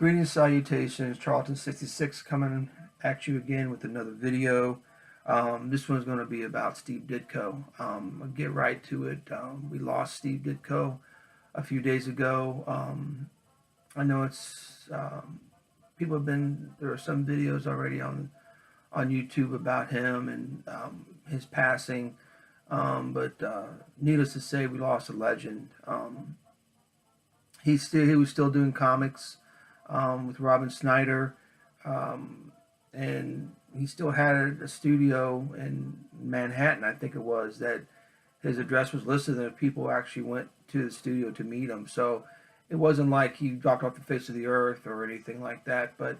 Greetings, salutations, Charlton66 coming at you again with another video. This one's going to be about Steve Ditko. I'll get right to it. We lost Steve Ditko a few days ago. I know it's people have been, there are some videos already on YouTube about him and his passing, but needless to say, we lost a legend. He was still doing comics with Robin Snyder, and he still had a studio in Manhattan, I think it was, that his address was listed and people actually went to the studio to meet him. So it wasn't like he dropped off the face of the earth or anything like that, but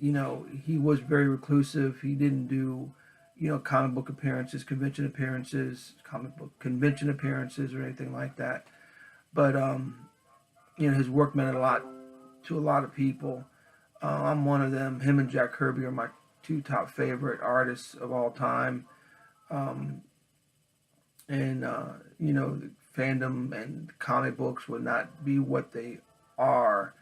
you know, he was very reclusive. He didn't do, you know, comic book appearances, comic book convention appearances or anything like that. But you know, his work meant a lot to a lot of people. I'm one of them. Him and Jack Kirby are my two top favorite artists of all time. And you know, the fandom and comic books would not be what they are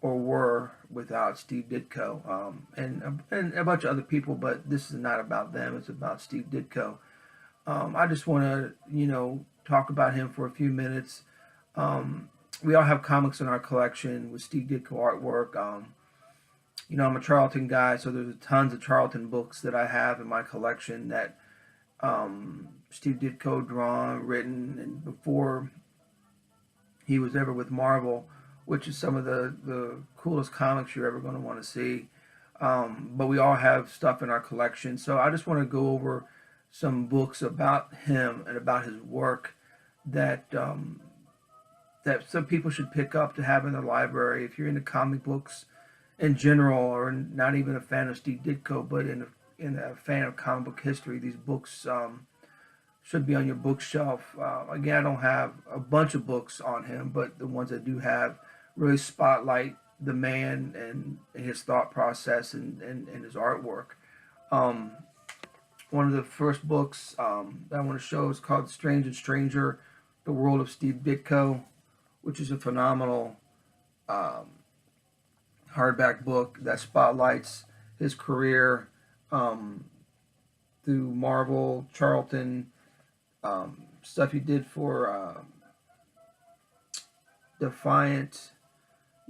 or were without Steve Ditko, and a bunch of other people. But this is not about them. It's about Steve Ditko. I just want to, you know, talk about him for a few minutes. We all have comics in our collection with Steve Ditko artwork. You know, I'm a Charlton guy, so there's tons of Charlton books that I have in my collection that Steve Ditko drawn, written, and before he was ever with Marvel, which is some of the coolest comics you're ever going to want to see. But we all have stuff in our collection, so I just want to go over some books about him and about his work that that some people should pick up to have in their library. If you're into comic books in general, or not even a fan of Steve Ditko, but in a fan of comic book history, these books should be on your bookshelf. Again, I don't have a bunch of books on him, but the ones I do have really spotlight the man and his thought process and his artwork. One of the first books that I want to show is called Strange and Stranger, The World of Steve Ditko, which is a phenomenal hardback book that spotlights his career through Marvel, Charlton, stuff he did for Defiant.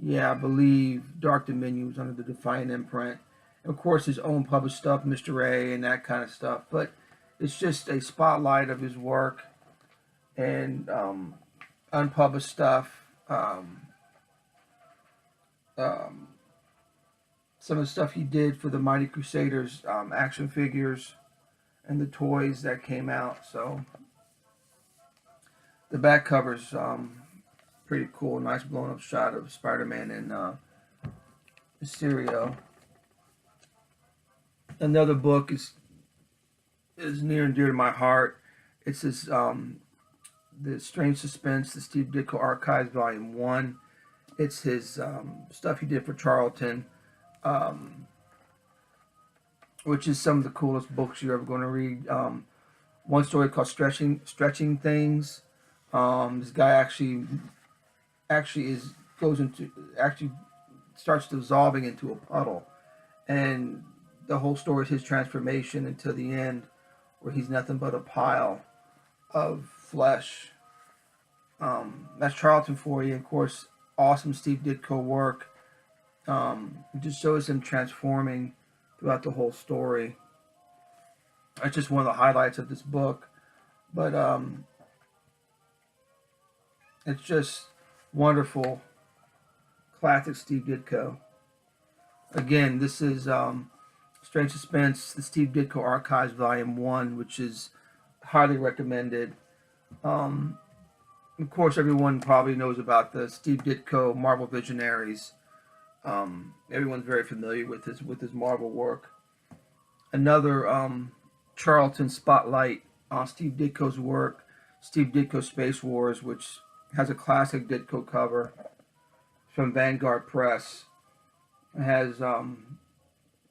Yeah, I believe Dark Dominion was under the Defiant imprint. And of course, his own published stuff, Mr. A, and that kind of stuff. But it's just a spotlight of his work and unpublished stuff. Some of the stuff he did for the Mighty Crusaders action figures and the toys that came out. So the back cover's pretty cool. Nice blown up shot of Spider-Man and Mysterio. Another book is near and dear to my heart. It's this The Strange Suspense, the Steve Ditko Archives, Volume 1. It's his stuff he did for Charlton, which is some of the coolest books you're ever going to read. One story called Stretching Things. This guy actually starts dissolving into a puddle, and the whole story is his transformation until the end, where he's nothing but a pile of flesh. That's Charlton for you. Of course, awesome Steve Ditko work. It just shows him transforming throughout the whole story. That's just one of the highlights of this book. But it's just wonderful, classic Steve Ditko. Again, this is Strange Suspense, the Steve Ditko Archives, Volume 1, which is highly recommended. Of course, everyone probably knows about the Steve Ditko Marvel Visionaries. Everyone's very familiar with his Marvel work. Another Charlton spotlight on Steve Ditko's work, Steve Ditko Space Wars, which has a classic Ditko cover from Vanguard Press. It has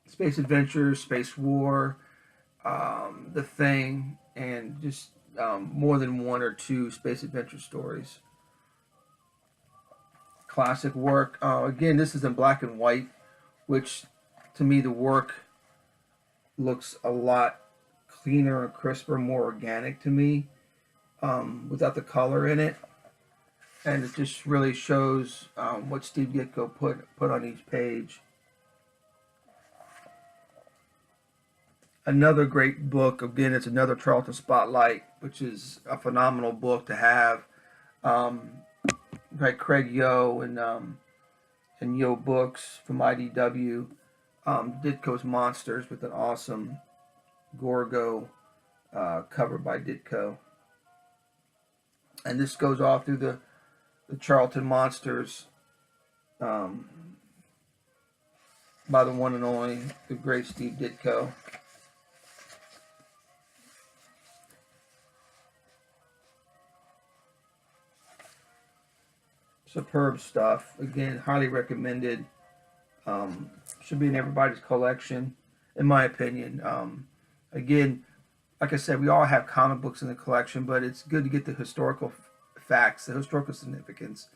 Space Adventures, Space War, The Thing, and just more than one or two Space Adventure stories. classic work. Again, this is in black and white, which to me the work looks a lot cleaner and crisper, more organic to me, without the color in it, and it just really shows what Steve Ditko put on each page. Another great book. Again, it's another Charlton Spotlight, which is a phenomenal book to have. By Craig Yo and Yo Books from IDW. Ditko's Monsters with an awesome Gorgo cover by Ditko. And this goes off through the Charlton Monsters by the one and only, the great Steve Ditko. Superb stuff. Again, highly recommended. Should be in everybody's collection, in my opinion. Again, like I said, we all have comic books in the collection, but it's good to get the historical facts, the historical significance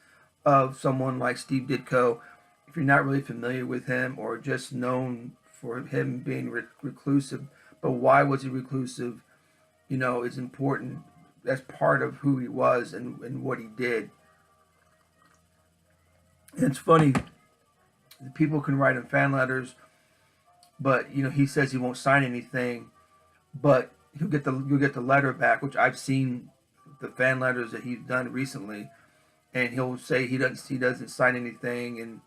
of someone like Steve Ditko. If you're not really familiar with him, or just known for him being reclusive, but why was he reclusive? You know, it's important. That's part of who he was and what he did. And it's funny, people can write him fan letters, but you know, he says he won't sign anything, but you'll get the letter back, which I've seen the fan letters that he's done recently, and he'll say he doesn't sign anything and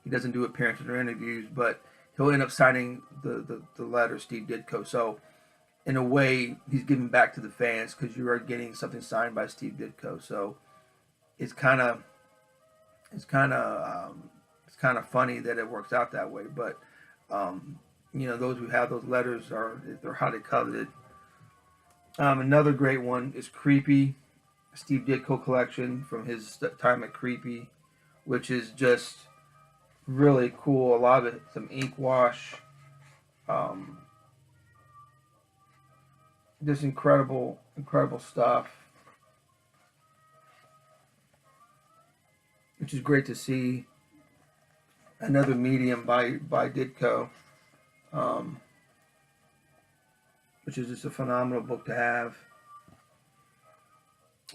he doesn't do appearances or interviews, but he'll end up signing the letter, Steve Ditko. So in a way, he's giving back to the fans because you are getting something signed by Steve Ditko. So it's kind of funny that it works out that way, but you know, those who have those letters they're highly coveted. Another great one is Creepy, Steve Ditko collection from his time at Creepy, which is just really cool. A lot of it, some ink wash, just incredible stuff, which is great to see. Another medium by Ditko, which is just a phenomenal book to have.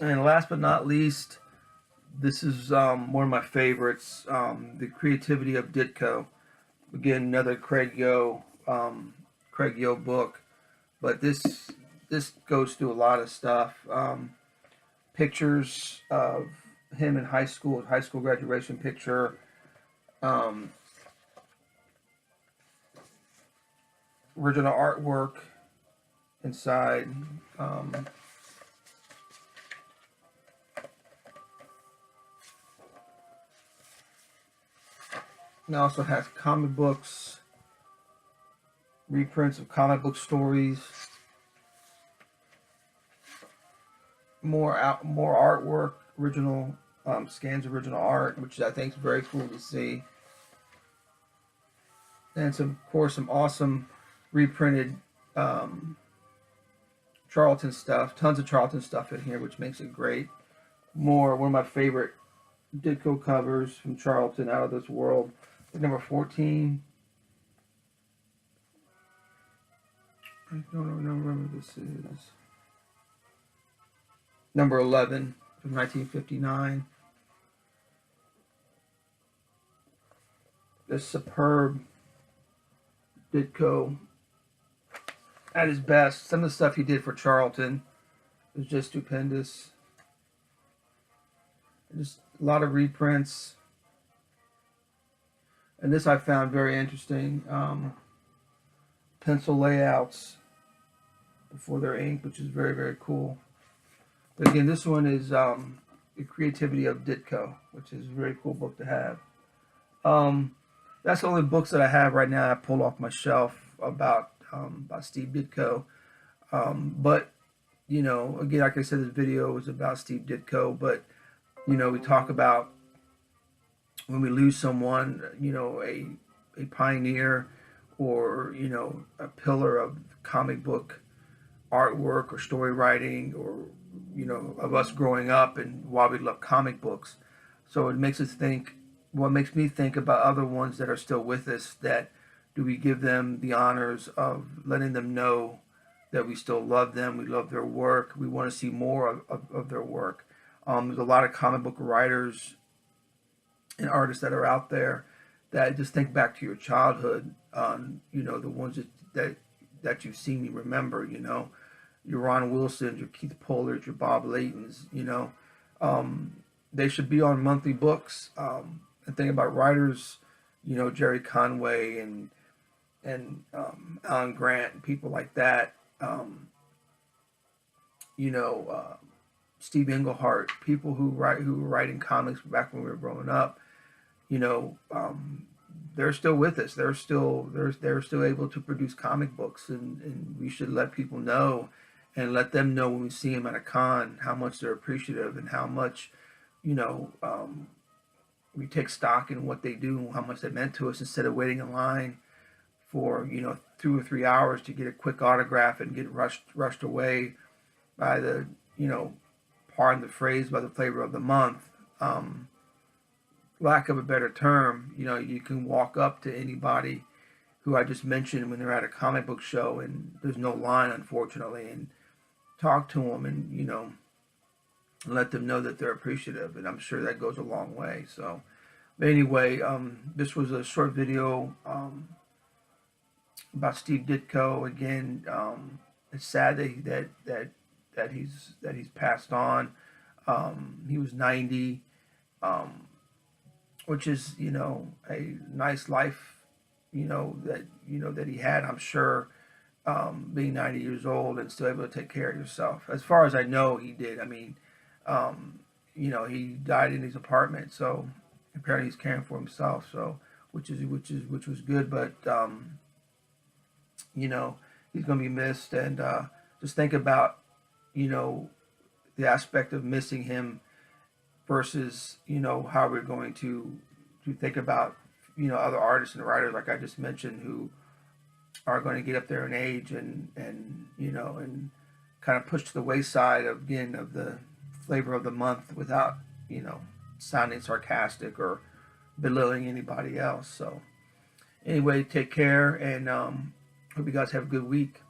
And last but not least, this is one of my favorites, The Creativity of Ditko. Again, another Craig Yo book, but this goes through a lot of stuff. Pictures of him in high school graduation picture. Original artwork inside. It also has comic books, reprints of comic book stories, more artwork, original scans, original art, which I think is very cool to see. And of course, some awesome reprinted Charlton stuff. Tons of Charlton stuff in here, which makes it great. One of my favorite Ditko covers from Charlton, out of this world. Number 14. I don't remember what this is. Number 11 from 1959. This superb Ditko at his best. Some of the stuff he did for Charlton was just stupendous. Just a lot of reprints. And this I found very interesting. Pencil layouts before their ink, which is very, very cool. But again, this one is The Creativity of Ditko, which is a very cool book to have. That's the only books that I have right now I pulled off my shelf about Steve Ditko. But, you know, again, like I said, this video is about Steve Ditko, but, you know, we talk about when we lose someone, you know, a pioneer, or, you know, a pillar of comic book artwork or story writing, or, you know, of us growing up and why we love comic books. So it makes us think, what makes me think about other ones that are still with us, that do we give them the honors of letting them know that we still love them, we love their work, we want to see more of their work. There's a lot of comic book writers and artists that are out there that just think back to your childhood, the ones that you've seen, you remember, your Ron Wilsons, your Keith Pollards, your Bob Laytons, they should be on monthly books. And think about writers, Jerry Conway and Alan Grant and people like that. Steve Englehart, people who were writing comics back when we were growing up. They're still with us. They're still able to produce comic books, and we should let people know, and let them know when we see them at a con how much they're appreciative, and how much we take stock in what they do and how much they meant to us, instead of waiting in line for 2 or 3 hours to get a quick autograph and get rushed away by the pardon the phrase, by the flavor of the month. Lack of a better term, you can walk up to anybody who I just mentioned when they're at a comic book show and there's no line, unfortunately, and talk to them and let them know that they're appreciative, and I'm sure that goes a long way. So, but anyway, this was a short video about Steve Ditko. Again, it's sad that he's passed on. He was 90, which is a nice life, that he had. I'm sure, being 90 years old and still able to take care of yourself. As far as I know, he did. I mean, he died in his apartment, so apparently he's caring for himself. So, which was good, but he's going to be missed, and just think about the aspect of missing him versus how we're going to think about other artists and writers, like I just mentioned, who are going to get up there in age and kind of push to the wayside of the flavor of the month, without sounding sarcastic or belittling anybody else. So anyway, take care, and hope you guys have a good week.